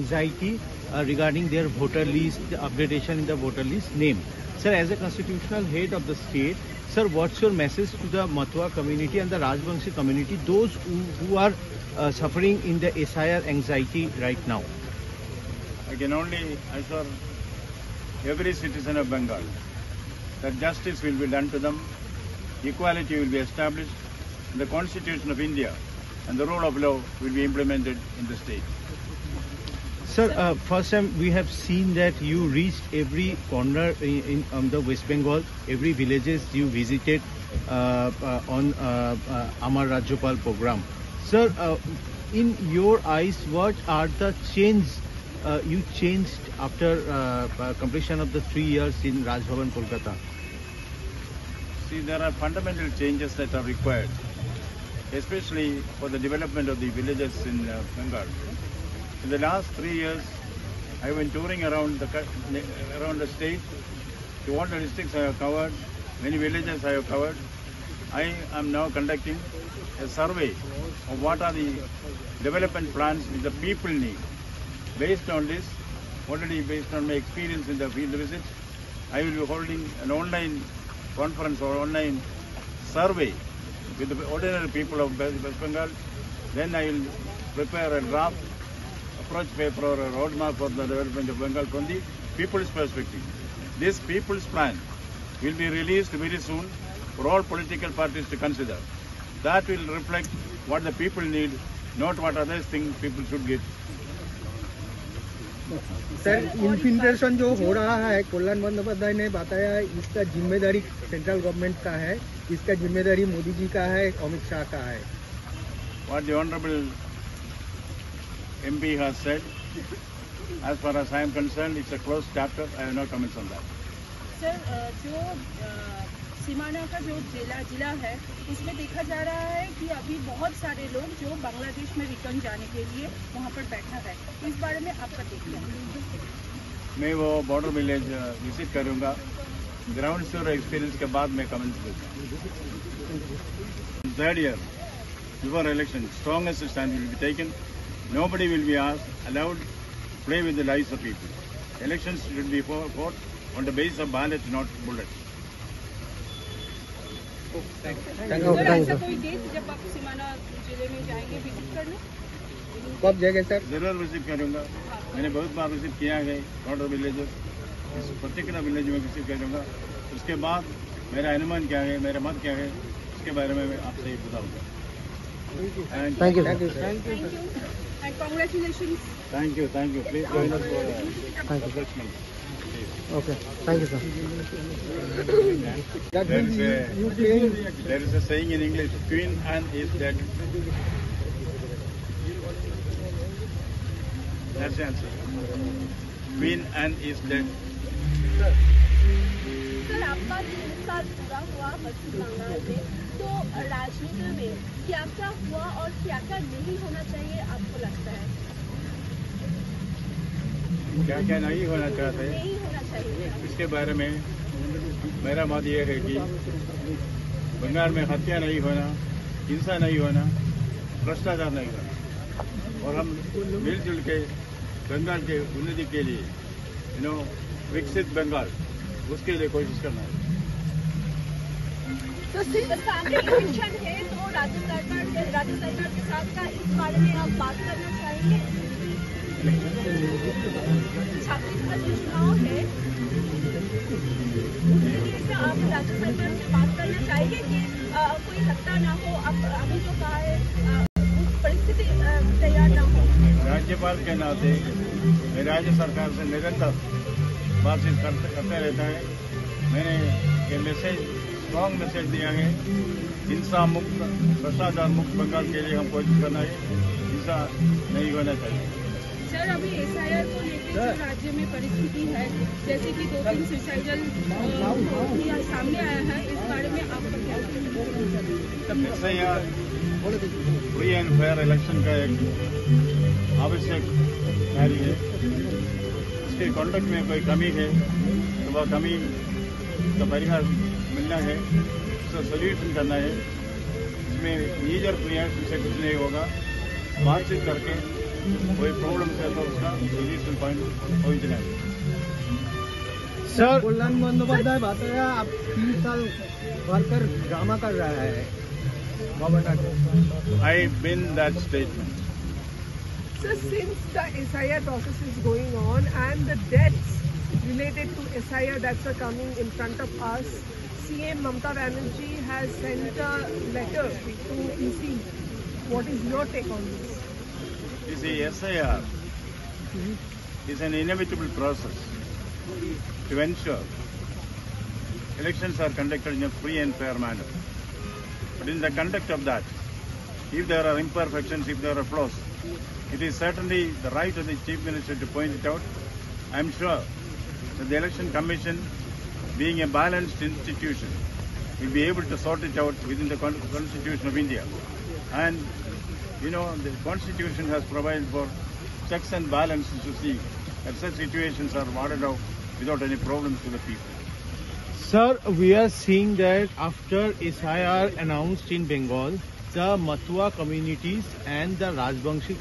anxiety regarding their voter list, the updation in the voter list name. Sir, as a constitutional head of the state, sir, what's your message to the Mathua community and the Rajbangshi community, those who are suffering in the SIR anxiety right now? I can only assure every citizen of Bengal that justice will be done to them, equality will be established, and the Constitution of India and the rule of law will be implemented in the state. Sir, first time we have seen that you reached every corner in the West Bengal, every villages you visited on Amar Rajyapal program. Sir, in your eyes, what are the changes you changed after completion of the 3 years in Raj Bhavan, Kolkata? See, there are fundamental changes that are required, especially for the development of the villages in Bengal. In the last 3 years, I have been touring around the state. To all the districts I have covered, many villages I have covered. I am now conducting a survey of what are the development plans which the people need. Based on this, already based on my experience in the field visits, I will be holding an online conference or online survey with the ordinary people of West Bengal. Then I will prepare a draft approach paper or a roadmap for the development of Bengal from the people's perspective. This people's plan will be released very soon for all political parties to consider. That will reflect what the people need, not what others think people should get. Sir, infiltration जो हो रहा है, कल्याण बंदोपाध्याय ने बताया इसका जिम्मेदारी central government का है, इसका जिम्मेदारी मोदी जी का है, अमित शाह का है. What the honorable MP has said, as far as I am concerned, it's a closed chapter. I have no comments on that. Sir, जो सीमाना का जो जिला है, उसमें देखा जा रहा है कि अभी बहुत सारे लोग जो बांग्लादेश में रिटर्न जाने के लिए वहाँ पर बैठा है. इस बारे में आपका देखना है? मैं वो बॉर्डर विलेज विजिट करूँगा. ग्राउंड फ्लोर एक्सपीरियंस के बाद मैं कमेंट्स दूँगा. Third year, before election, strongest stand will be taken. Nobody will be allowed to play with the lives of people. Elections should be fought on the basis of ballot, not bullets. Sir, ऐसा कोई date जब आप सीमाना जिले में जाएंगे visit करने? कब जाएंगे सर? जरूर विजिट करूँगा. मैंने बहुत बार विजिट किया है बॉर्डर विलेजेस. इस पर्टिकुलर विलेज में विजिट करूँगा. उसके बाद मेरा अनुमान क्या है, मेरा मत क्या है, उसके बारे में मैं आपसे बताऊँगा. Thank you. And congratulations. Thank you. Please join us for refreshment. Okay. Thank you, sir. There is a saying in English, Queen Anne is dead. That's the answer. Queen Anne is dead. Sir, आपका 3 साल पूरा हुआ पश्चिम बंगाल में, तो राजनीति में क्या क्या हुआ और क्या क्या नहीं होना चाहिए आपको लगता है? क्या क्या नहीं होना चाहते, नहीं होना चाहिए, इसके बारे में मेरा मत ये है कि बंगाल में हत्या नहीं होना, हिंसा नहीं होना, भ्रष्टाचार नहीं होना, और हम मिलजुल के बंगाल के उन्नति के लिए विकसित बंगाल, उसके लिए कोशिश करना है. तो सामने इलेक्शन है, तो राज्य सरकार के साथ का इस बारे में आप बात करना चाहेंगे? छत्तीसगढ़ में चुनाव है, उसके लिए आप राज्य सरकार से बात करना चाहेंगे कि कोई हत्या ना हो, अभी जो कहा है उस परिस्थिति तैयार ना हो? राज्यपाल के नाते मैं राज्य सरकार से निरंतर बातचीत करते रहता है. मैंने ये स्ट्रॉन्ग मैसेज दिया है, हिंसा मुक्त, भ्रष्टाचार मुक्त बंगाल के लिए हम कोशिश करना है. हिंसा नहीं होना चाहिए. सर, अभी SIR को लेकर जो राज्य में परिस्थिति है, जैसे कि 2-3 सुसाइडल सामने आया है, इस बारे में आपका क्या कहना है? SIR free and fair election का एक आवश्यक कार्य है. इसके कंडक्ट में कोई कमी है तो वह कमी का परिहार मिलना है, उसका सोल्यूशन करना है. इसमें नीजर प्रयास से कुछ नहीं होगा. बातचीत करके कोई प्रॉब्लम है तो उसका सोल्यूशन पॉइंट पहुंचना है। सर कल्याण बंदोपाध्याय बताया आप 3 साल वर्कर ड्रामा कर रहा है governor. I been that statement. So since the SIR process is going on and the deaths related to SIR that are coming in front of us, CM Mamata Banerjee has sent a letter to EC. What is your take on this? You see, SIR is an inevitable process to ensure elections are conducted in a free and fair manner. But in the conduct of that, if there are imperfections, if there are flaws, it is certainly the right of the Chief Minister to point it out. I am sure that the Election Commission, being a balanced institution, will be able to sort it out within the Constitution of India. And, you know, the Constitution has provided for checks and balances to see that such situations are watered out without any problems to the people. Sir, we are seeing that after SIR announced in Bengal, the Matua communities and the Rajbangshi